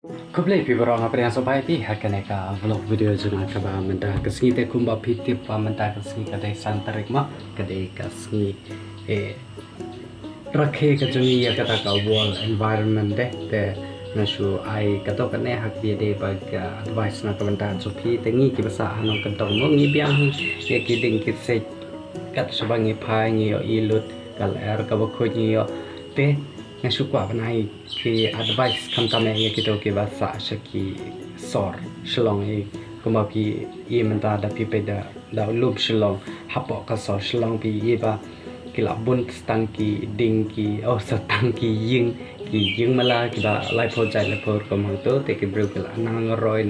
Kublai pi barang apa yang sobai pi hakane ka vlog video juna ka ba menta kasni te kumba pitip pa menta kasni ka dai santarik ma ka dai kasni rakhe ka juni ya kata ka wall environment de na shu ai ka to ka ne hak bi de ba ka advice na ka menta so pi te ngi ki basa hanong ka tong mo ngi biang ye ki ding ki se kat subangi phai ngi yo ilut kal er ka ba kho ngi yo te nga sukwa banai ki advice kam tame ye kito ki basa shaki sor shlong e kuma pi ye menta da pi pe da lub shlong hapo ka sor shlong pi ye ba kila bun stang ki ding ki stang ki ying mala ki ba lai project le por ko mang to te ki bru kila nang roi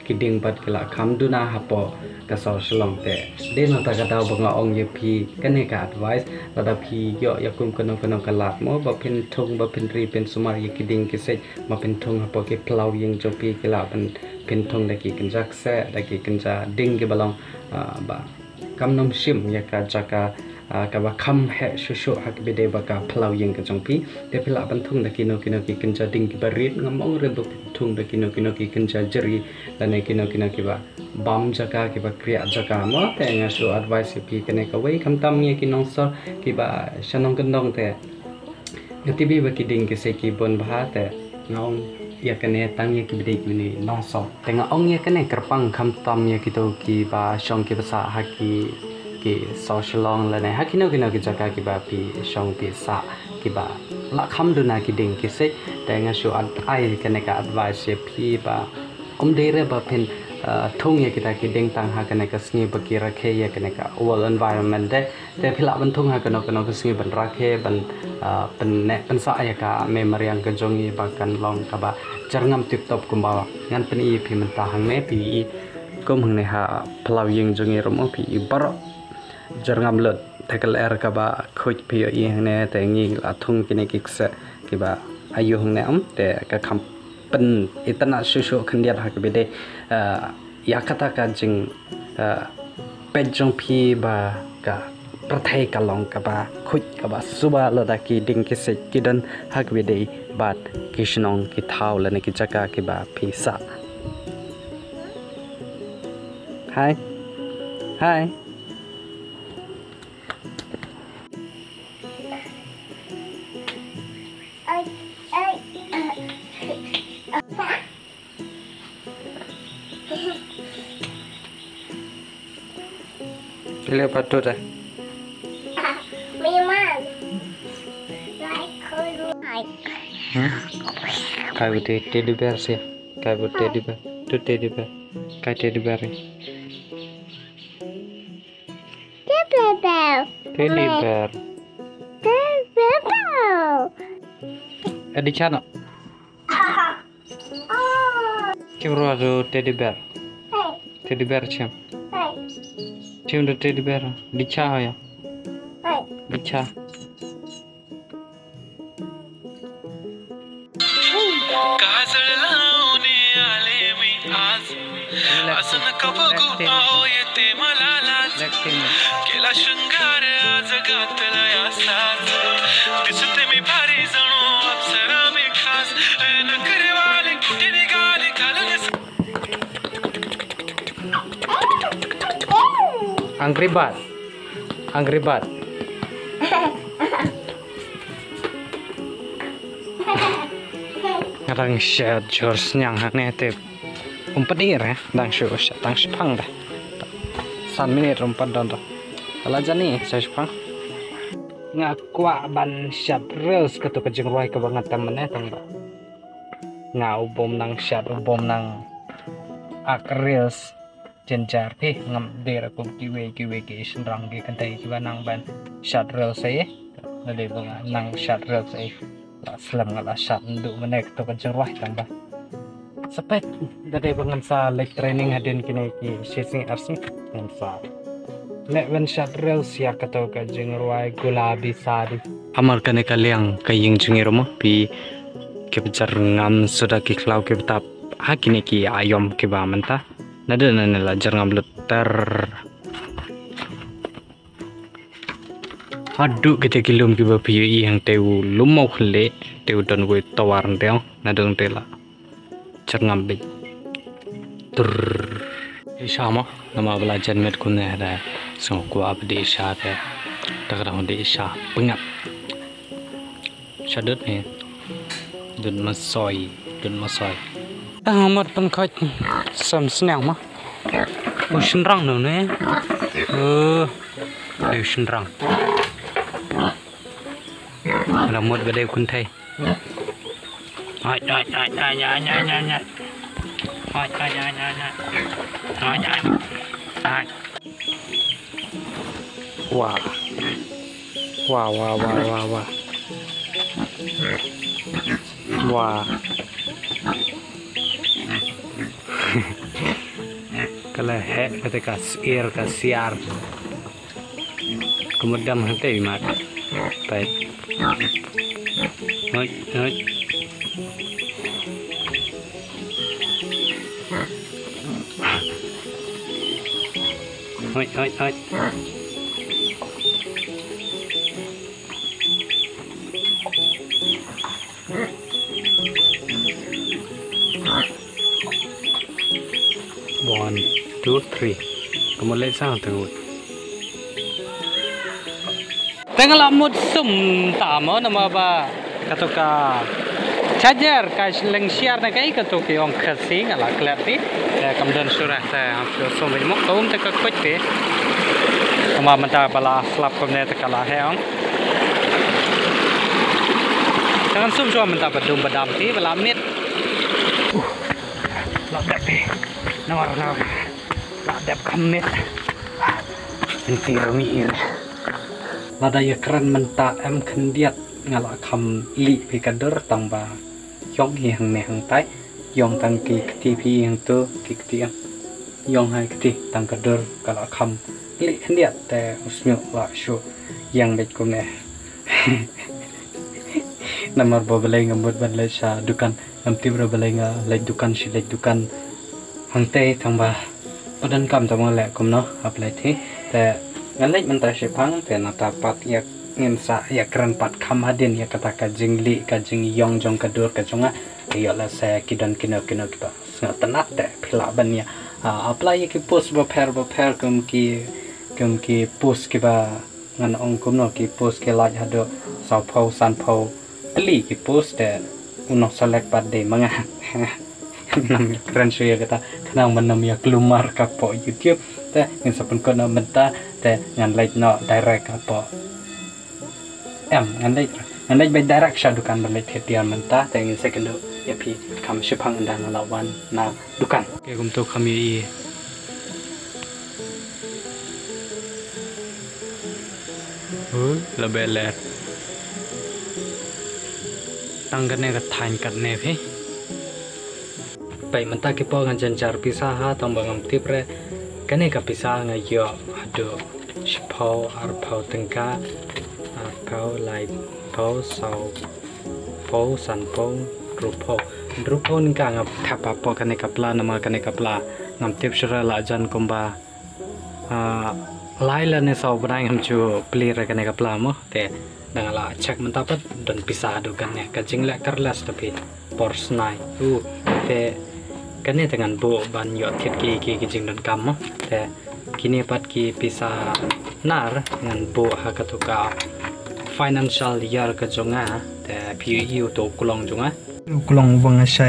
ki ding bat kila kham du na hapo ka sor shlong te de na ta ka daw banga ong ye pi kane ka advice da pi yo ya kum kono ka lat mo ba pin thung ba pin ri pin sumar ye ki ding ki se ma pin thung hapo ki plau ying jo pi kila pin thung da ki kinjak se da ki kinja ding ki balong ba kam nom shim ya ka jaka ka ba kham he shu hak be de ba ka plau yeng ka jong pi te pila ban thung da kino ki kinja ding ki barit ngamong re ba thung da kino ki kinja jeri da ne kino ki ba bam jaka ki ba kriya jaka mo te nga su advice pi kene ka wei kham tam ye ki nong so ki ba shanong kendong te ngati bi ba ki ding ki se ki bon ba te ngong ya kene tang ye ki bide ki ni nong so te nga ong ye kene kerpang kham tam ye ki to ki ba shong ki ba sa ha ki social long la ne hakino ki jaka ki ba pi shong pi sa ki ba la kham du na ki ding ki se te nga shu ai kene ka advice ye pi ba de re ba pin thung ye kita ki ding tang ha kene ka sngi ba ki rakhe ye kene ka wall environment de te phila ban thung ha kano ka sngi ban rakhe ban pen sa ya ka memory ang ka jongi ba kan long ka ba jarngam tip top kumba ngan pen i pi man ta hang ne pi kom hang ne ha plau yeng jongi rom pi bar jarngam lot takal er ka ba khoj pi i hang ne te ngi la thung kine ki se ki ba ayu hang ne te ka kham pen itana shu khandiat ha ke bede ya kata ka jing pen jong pi ba ka prathai ka long ka ba khuj ka ba suba lo da ki ding ki se ki dan ha ke bede bat ki shnong ki thau la ne ki jaka ki ba pi sa hi Lihat patut dah. Memang. Like like. Kai bu teddy bear sih. Kai bu teddy bear. Tu teddy bear. Kai teddy bear ni. Teddy bear. Adi chano. Kibro ado teddy bear. Teddy bear cem. Cem do teddy bear. Dicha ya. Dicha. असं नको बघू आओ येते मला लाज केला शृंगार आज घातला यासाच दिसते मी भारी जणू अप्सरा मी खास नखरे वाले कुठे निघाले घालून Angry Bird. Ngarang shed George nyang hane te umpedir ya dang shu tang spang dah 3 minit umpat don dah ala jani saya spang ngakwa ban shed reels ketu kejeng roi ke banget temen tang ba ngau bom nang shed bom nang ak reels jenjar pi ngam der ko kiwe ki senrang ki kantai ki nang ban shed reels saya nade bang nang shed reels saya selam ngala shed ndu menek to kejeng roi tang ba sepet dari bangan sa like training hadin kini ki sesing arsi dan sa nek wen shat real sia kato ka jeng ruai gulabi sari amar kane kaliang kaying jengi romo pi ke bejar ngam sudah ki klau ke betap hakini ki ayom ke ba manta nada nala jar ngam letter hadu kete kilum ki ba pi yang teu lumau khle teu don we tawar ndeng nadong tela cerngam bit tur isha mo nama belajar met kun ada so ku ab di isha te tak dah di isha pengap sadut ni dun masoi amat pen khoi sam snang ma o shin rang no ne đều shin rang là một cái đều kun thầy wow kalau hek ketika siar kasiar kemudian henti mat baik noi 1, 2, 3 kemudian sang terus tengah lamut sum tamo nama apa katoka charger kai lengsiar na kai katoki ong khasi ngala klati kemudian surah ta sum ni mok tom ta koi pe nama menta bala slap komne ta kala heong jangan sum so menta badum badam ti bala mit lak dap pe nawar lak dap khamit inti rumir lada ya keren menta em kendiat ngala kham li pi kader tamba yong hi hang ne hang tai yong tang ki kti pi hang tu ki kti yong hai kti tang kader kala kham li kendiat te usmil la shu yang bet ko ne namar bobalai ngamut ban le sha dukan am tibra balai nga le dukan shi le dukan hang te tamba padan kam tama le kom no aplai thi te ngalai menta shepang te nata pat yak ngimsa yak kran pat kham hadin yak kata ka jingli ka jing yong jong ka dur ka jonga yo la sa kidan kino kiba tanat te phila bania apply ki post bo pher kum ki post ki ba ngan ong kum no ki post ke laj hado sau phau san phau pli ki post te uno select pat de manga nam kran shuya kata kanang manam ya klumar ka po YouTube te ngin sapun ko na menta te ngan like no direct apa ngan like by direct sha dukan ban like tian menta te ngin second ya pi kam shipang ndang lawan na dukan ke gum to kami la bele tangane ka thain kat ne phi pai menta ke po ngan janjar pisah ha tambang tipre kane ka pisah nga yo ado shpau ar pau tengka ar pau lai pau sau pau san pau rupo ningka ngap thapa po kane kapla nama kane kapla ngam tip shra la jan komba lai la ne sau banai ngam chu pli ra kane kapla mo te dangala check menta pat don pisah do kane ka jingle karlas tapi porsnai te kane dengan bo ban yo thet ki jing don kam te kini pat ki pisa nar ngan bo ha katuka financial year ka jonga te PU to kulong jonga kulong wang sha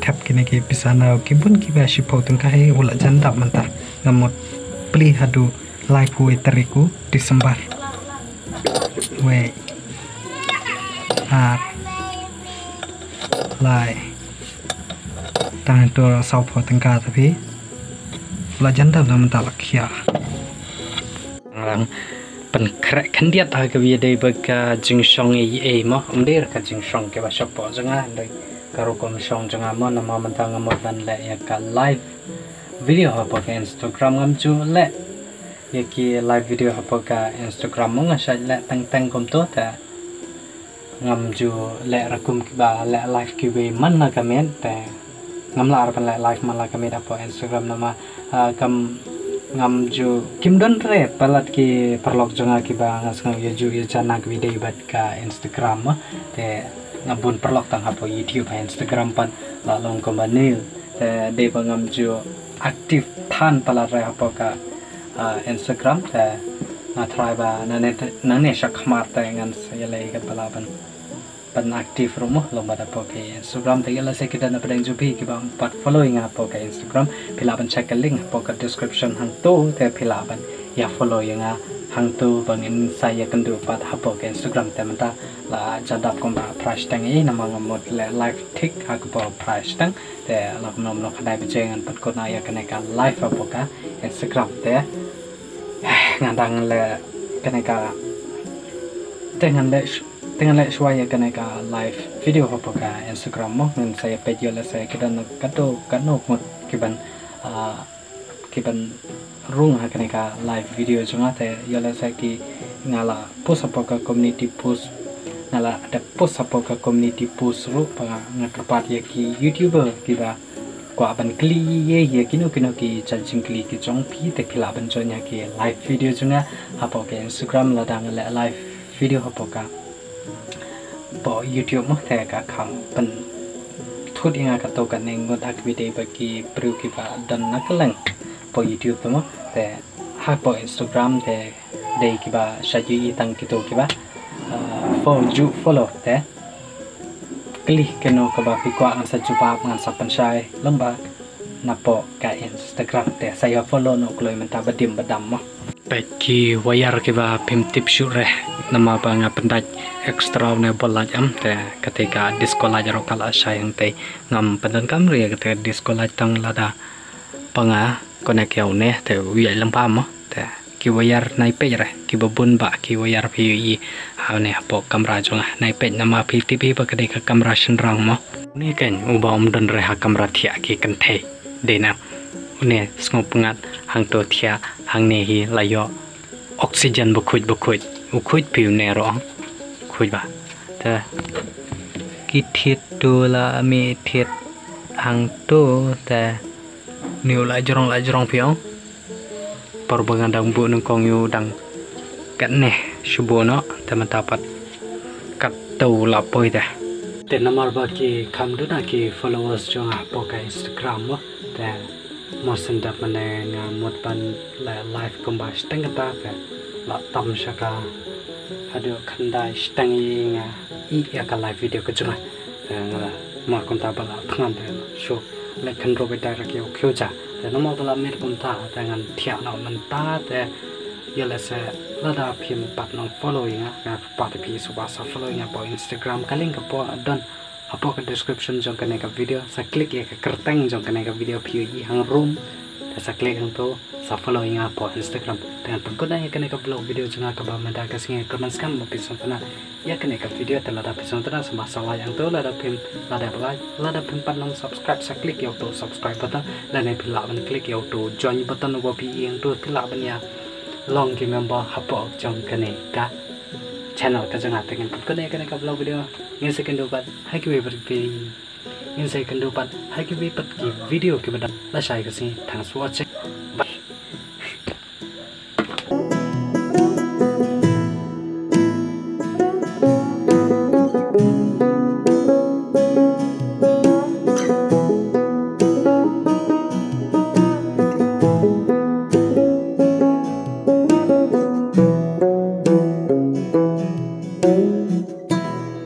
tap kini ki pisa na ki bun ki ba shi potun ka he wala janda manta ngamot pli hadu live we tariku Desember we lai tang to sau pho tengka tapi belajar dalam mental kia orang penkrek kendiat harga biaya baga jingsong mo umdir ka jingsong ke basha po janga dai karo kom song janga mo nama mentang mo dan le ya ka live video apa ke Instagram ngam ju le ya ki live video apa ka Instagram mo ngasai le tang kom to ta ngam ju le rakum ki ba le live ki we man na kamen ta ngam lar pan live mala kami dapo Instagram nama kam ngam ju kim don re palat ki perlok jonga ki ba ngas ngam ju jana ki video bat ka Instagram te ngabun perlok tang hapo YouTube Instagram pan la long ko manil te de bangam jo active than pala re apoka Instagram te na try ba na ne shakmar te ngan yele ke pala ban aktif rumah lomba dapat ke Instagram te yala sekita na pedang jupi ki bang pat following apa ke Instagram pilaban check link apa ke description hang tu te pilaban ya follow yang hang tu bangin saya kendu pat apa ke Instagram te menta la jadap komba price tang ini nama ngamut le live tick aku bawa price tang te la nom no kadai bejengan pat kona ya keneka live apa ke Instagram te ngadang le keneka dengan le suaya keneka live video apa ke Instagram mo ngan saya page yola saya kidan kato mut kiban rung ha keneka live video junga te yola saya ki ngala post apa ke community post ngala ada post apa ke community post ru pa ngaterpat ya ki YouTuber kiba kwa ban kli ye kino ki charging kli ki jong pi te pila ban jonya ki live video junga apa ke Instagram la dang le live video apa ka po YouTube mo te ka kham pen thut inga ka to ka neng ngot ak video ba ki pru ki ba dan nakalang po YouTube mo te ha po Instagram te de ki ba shaji tang ki to ki ba follow te klik keno ka ba ki kwa ang sa jupa ngan sa pansai lamba na po ka Instagram te saya follow no kloy menta badim badam mo peki wayar ki ba pim tip syure nama ba nga pendaj extra ne bolaj am te ketika di sekolah jaro kala sayang te ngam pendan kamri ketika di sekolah tang lada panga konek yau ne te wi lampa mo te ki wayar nai pe re ki babun ba ki wayar pi ha ne po kamera jonga nai pe nama pi tv ba ketika kamera senrang mo ni kan uba dan re ha kamera thia ki kan the de na ne sngo pungat hang to thia hang ne hi layo oxygen bukuj ukuj piu ne ro kuj ba ta ki thiet tu la mi thiet hang tu ta niu la jorong piao por bangandang bu nung kong yu dang kan ne shubono ta matapat kat tu la poi ta te namar ba ki kam du na ki followers jong po ka Instagram mo ta mo sendap mane nga mot pan la live komba steng ta ta la tam shaka ada kandai steng nga ya ka live video ka juma nga ma konta bala thangan de show le kan ro beta ra kyo kyoja te no ma bala mer konta ta ngan thia na man ta te yela se lada phim pat no following nga pat pi subasa following po Instagram kaling ka po don apa ke description jong kene ka video sa klik ya ka kerteng jong kene ka video view yi hang room sa klik hang to sa following apa Instagram dengan pengkona ya kene ka blog video jong ka ba menda ka singa comments kan mo pison tana ya kene ka video tela da pison tana sama salah yang to lada pim pat nom subscribe sa klik ya to subscribe button dan ne pila ban klik ya to join button wo pi yang to pila ban ya long ki member hapo jong kene ka channel ka jangan pengen pengkona ya kene ka blog video ingin second dapat haki berpilih ingin second dapat haki dapat video ke benda lah saya kesini thanks for watching.